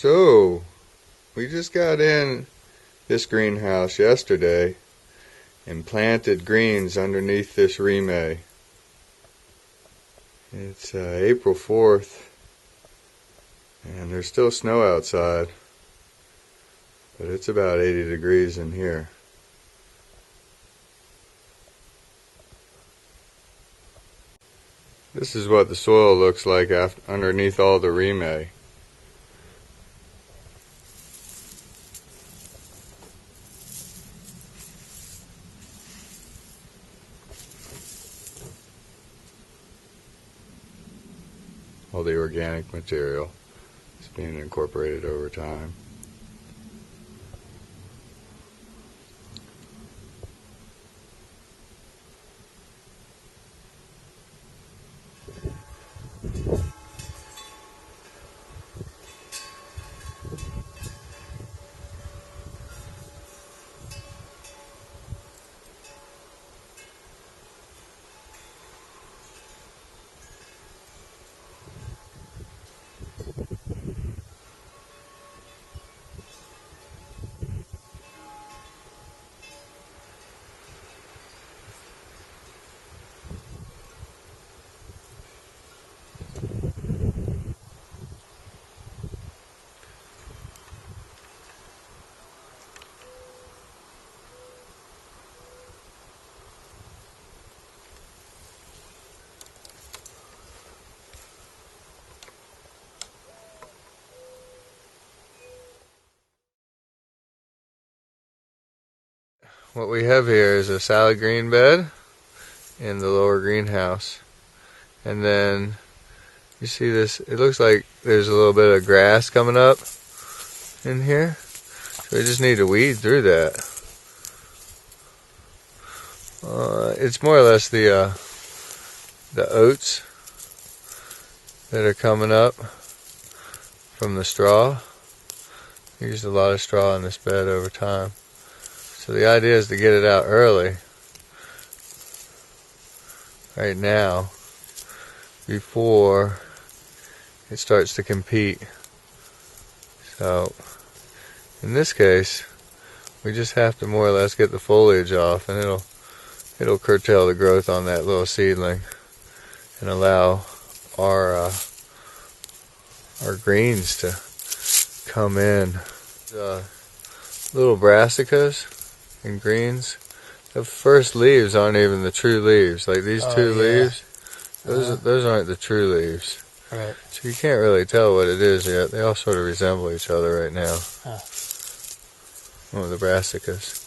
So, we just got in this greenhouse yesterday and planted greens underneath this remay. It's April 4th, and there's still snow outside, but it's about 80 degrees in here. This is what the soil looks like underneath all the remay. All the organic material is being incorporated over time. What we have here is a salad green bed in the lower greenhouse. And then you see this, it looks like there's a little bit of grass coming up in here. So we just need to weed through that. It's more or less the oats that are coming up from the straw. We used a lot of straw in this bed over time. So the idea is to get it out early, right now, before it starts to compete. So in this case, we just have to more or less get the foliage off, and it'll curtail the growth on that little seedling and allow our greens to come in. Little brassicas and greens, the first leaves aren't even the true leaves. Like these two leaves, those aren't the true leaves. Right. So you can't really tell what it is yet. They all sort of resemble each other right now. Huh. Oh, the brassicas.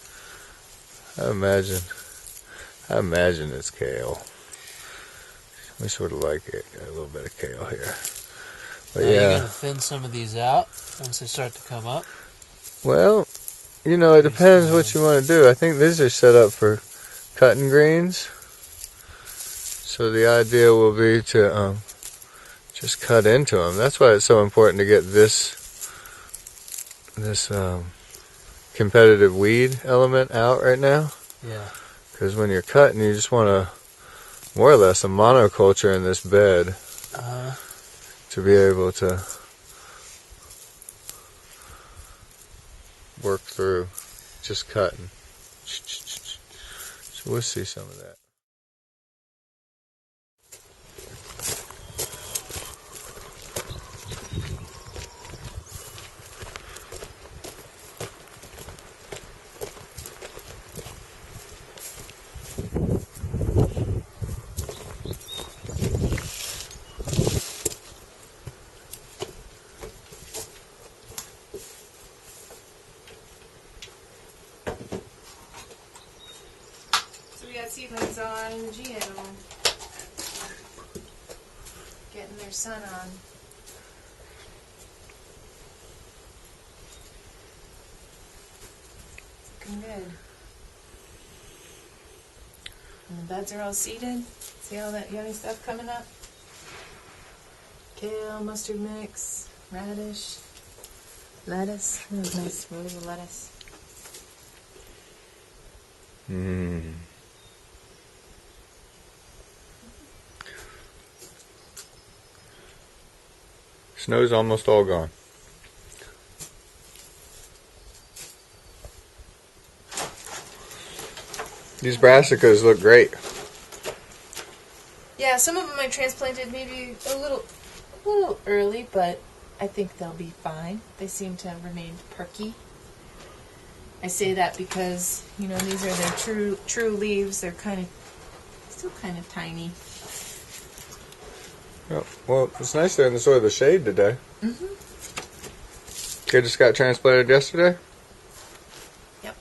I imagine it's kale. We sort of like it. Got a little bit of kale here. But Are yeah. you going to thin some of these out once they start to come up? Well, you know, it depends what you want to do. I think these are set up for cutting greens. So the idea will be to just cut into them. That's why it's so important to get this competitive weed element out right now. Yeah. Because when you're cutting, you just want to more or less a monoculture in this bed to be able to work through just cutting. So we'll see some of that. Seedlings on Regina, getting their sun on. Looking good. And the beds are all seeded. See all that yummy stuff coming up? Kale, mustard mix, radish, lettuce. That was nice, really good lettuce. Snow's almost all gone. These brassicas look great. Yeah, some of them I transplanted maybe a little early, but I think they'll be fine. They seem to have remained perky. I say that because, you know, these are their true leaves. They're still kind of tiny. Yeah, well, it's nice they're in the sort of the shade today. Mm-hmm. Kid just got transplanted yesterday? Yep.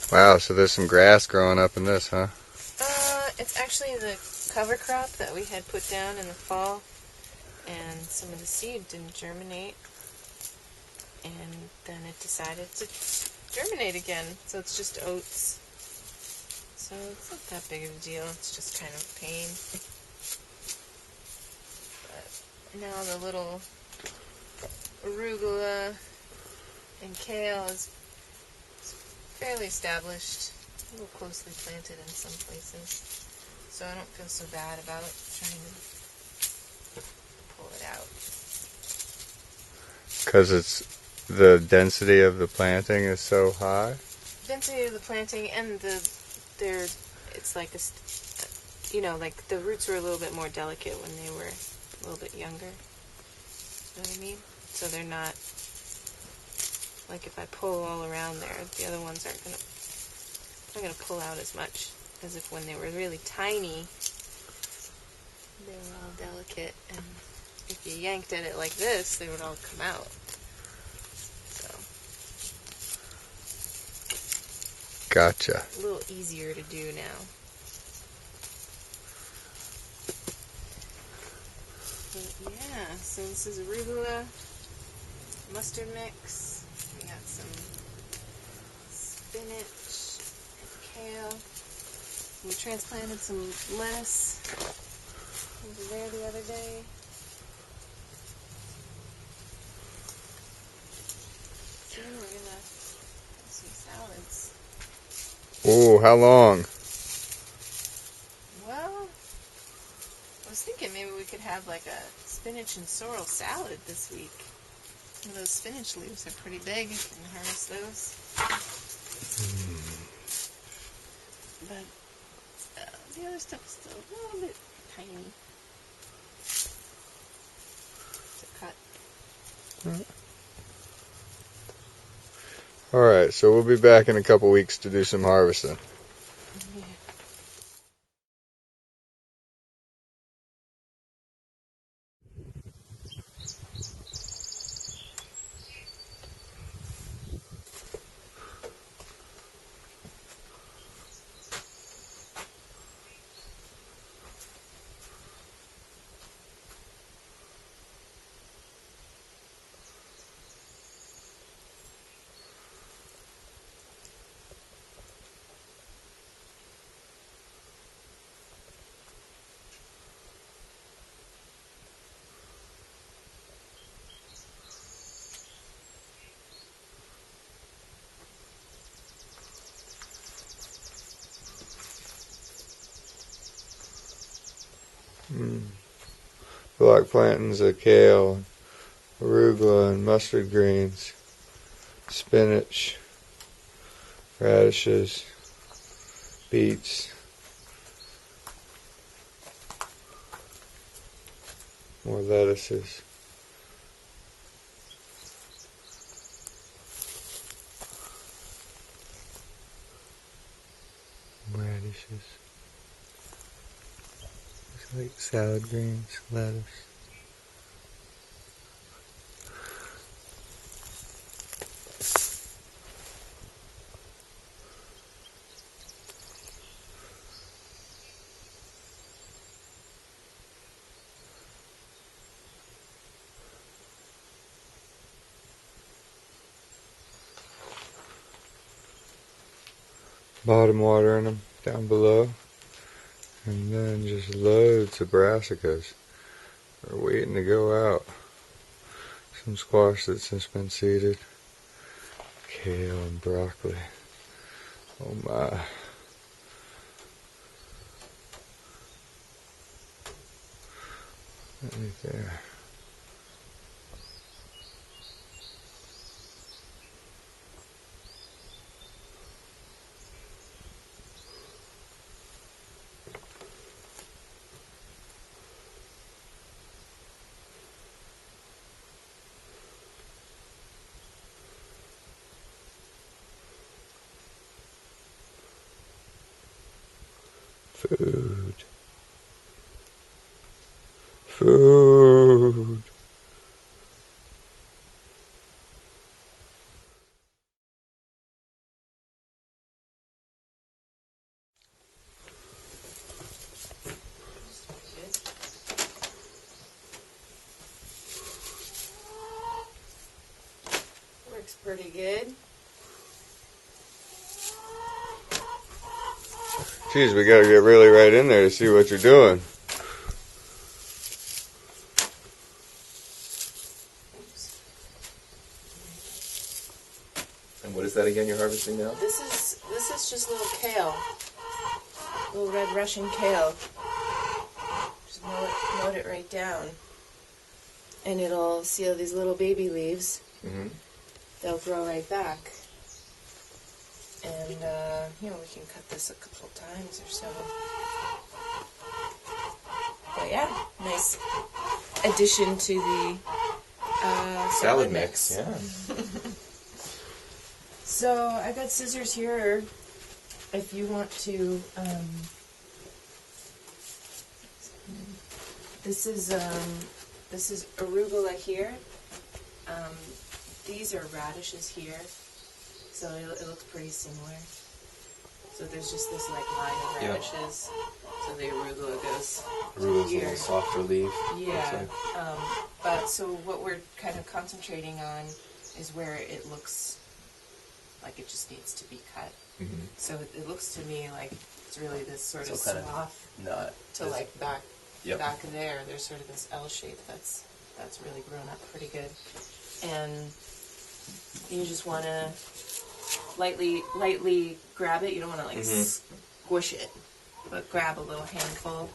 Wow, so there's some grass growing up in this, huh? It's actually the cover crop that we had put down in the fall, and some of the seed didn't germinate, and then it decided to germinate again. So it's just oats. So it's not that big of a deal. It's just kind of a pain. But now the little arugula and kale is fairly established, a little closely planted in some places. So I don't feel so bad about trying to pull it out. Because the density of the planting is so high? Density of the planting and it's like you know, like the roots were a little bit more delicate when they were a little bit younger. You know what I mean? So they're not, like if I pull all around there, the other ones not gonna pull out as much as if when they were really tiny, they were all delicate, and if you yanked at it like this, they would all come out. So Gotcha. a little easier to do now. But yeah, so this is arugula, mustard mix. We got some spinach and kale. We transplanted some lettuce over there the other day. Soon we're gonna have some salads. Ooh, how long? Well, I was thinking maybe we could have like a spinach and sorrel salad this week. Some of those spinach leaves are pretty big. You can harvest those. But the other stuff is still a little bit tiny to cut. Alright, so we'll be back in a couple weeks to do some harvesting. Yeah. Block plantains of kale, arugula, and mustard greens, spinach, radishes, beets, more lettuces. Radishes. Looks like salad greens, lettuce. Bottom watering them down below, and then just loads of brassicas are waiting to go out. Some squash that's just been seeded, kale and broccoli. Oh my. Right there. Food. Food. Works pretty good. Geez, we gotta get really right in there to see what you're doing. And what is that again you're harvesting now? This is just little kale, little red Russian kale. Just note it right down, and it'll see all these little baby leaves. Mm-hmm. They'll grow right back, and we can cut this a couple times or so. But yeah, nice addition to the salad mix. Yeah. So I got scissors here if you want to. This is arugula here. These are radishes here, so it looks pretty similar. So there's just this like line of radishes. So the arugula goes Arugula's a here. little softer leaf. Yeah. But so what we're kind of concentrating on is where it looks like it just needs to be cut. Mm-hmm. So it looks to me like it's really this sort of kind of swath not to like back Yep. back there. There's sort of this L shape that's really grown up pretty good, and you just want to lightly grab it. You don't want to like squish it, but grab a little handful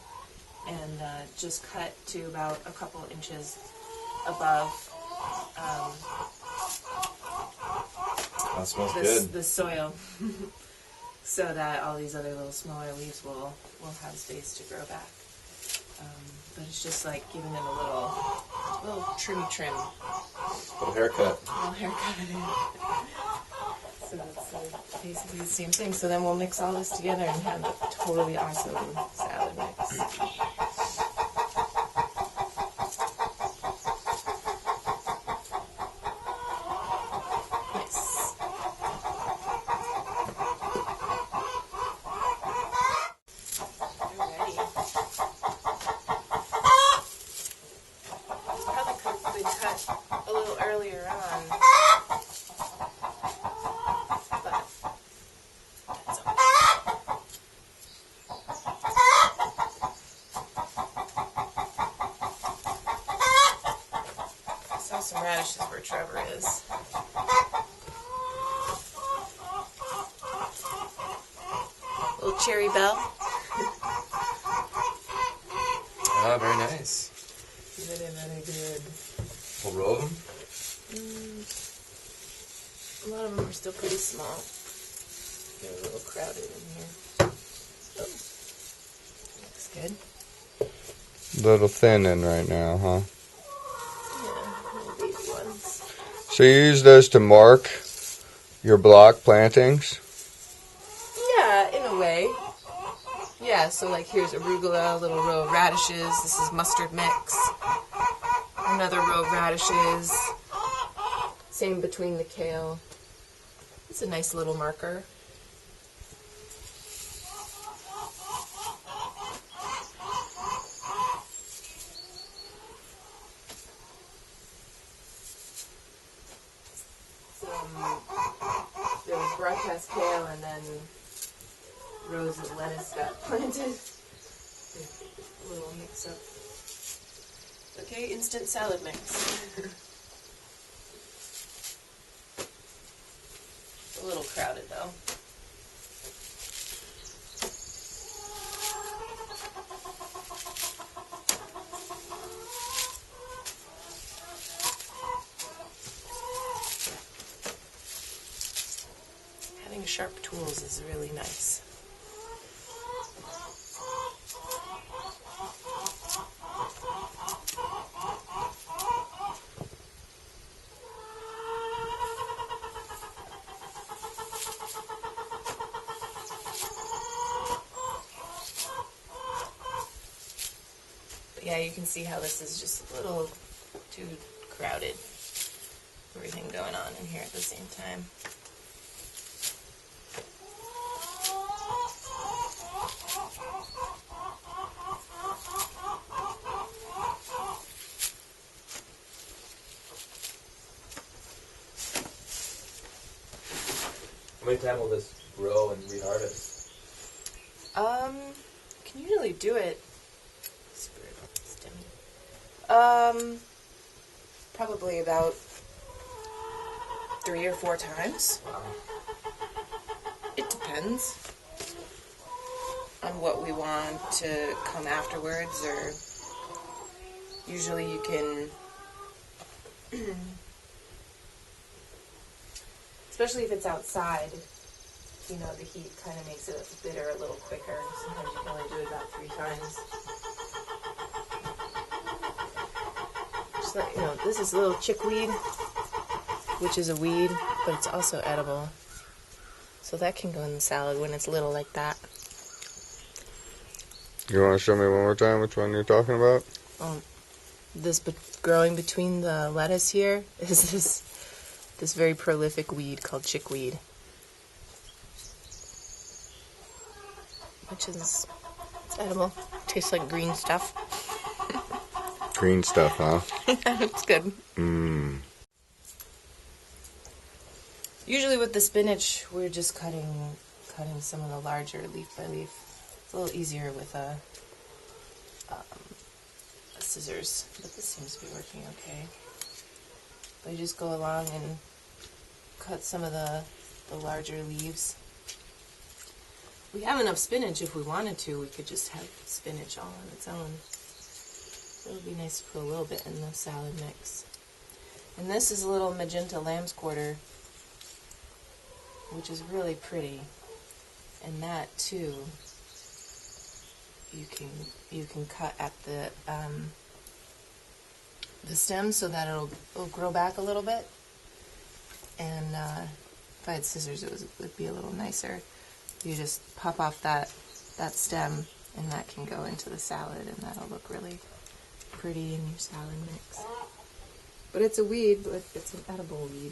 and just cut to about a couple inches above That smells good. the soil, so that all these other little smaller leaves will have space to grow back. But it's just like giving them a little trim. Little haircut. Little haircut. So it's basically the same thing. So then we'll mix all this together and have a totally awesome salad mix. Nice. Alrighty. Probably could have been cut a little earlier on, but that's okay. I saw some radishes where Trevor is. Little Cherry Belle. Ah, very nice. Very, very good. Whole row of them? A lot of them are still pretty small. They're a little crowded in here. Oh, looks good. Little thin in right now, huh? Yeah, little baby ones. So you use those to mark your block plantings? Yeah, in a way. Yeah, so like here's arugula, a little row of radishes. This is mustard mix. Another row of radishes. Same between the kale. It's a nice little marker. There was broadcast kale and then rows of lettuce got planted. A little mix up. Okay, instant salad mix. A little crowded though. Having sharp tools is really nice. But yeah, you can see how this is just a little too crowded. Everything going on in here at the same time. How many times will this grow and reharvest? Can usually do it. Probably about 3 or 4 times. Wow. It depends on what we want to come afterwards, or usually you can, especially if it's outside, you know, the heat kind of makes it bitter a little quicker. Sometimes you can only do it about 3 times. Just like, you know, this is a little chickweed, which is a weed, but it's also edible. So that can go in the salad when it's little like that. You want to show me one more time which one you're talking about? This growing between the lettuce here is this very prolific weed called chickweed, which is it's edible. Tastes like green stuff. Green stuff, huh? It's good. Mmm. Usually with the spinach, we're just cutting some of the larger leaf by leaf. It's a little easier with a scissors, but this seems to be working okay. But you just go along and cut some of the larger leaves. We have enough spinach if we wanted to. We could just have spinach all on its own. It would be nice to put a little bit in the salad mix. And this is a little magenta lamb's quarter, which is really pretty. And that too, you can cut at the stem so that it'll grow back a little bit. And if I had scissors, it would be a little nicer. You just pop off that stem, and that can go into the salad, and that'll look really pretty in your salad mix. But it's a weed, but it's an edible weed.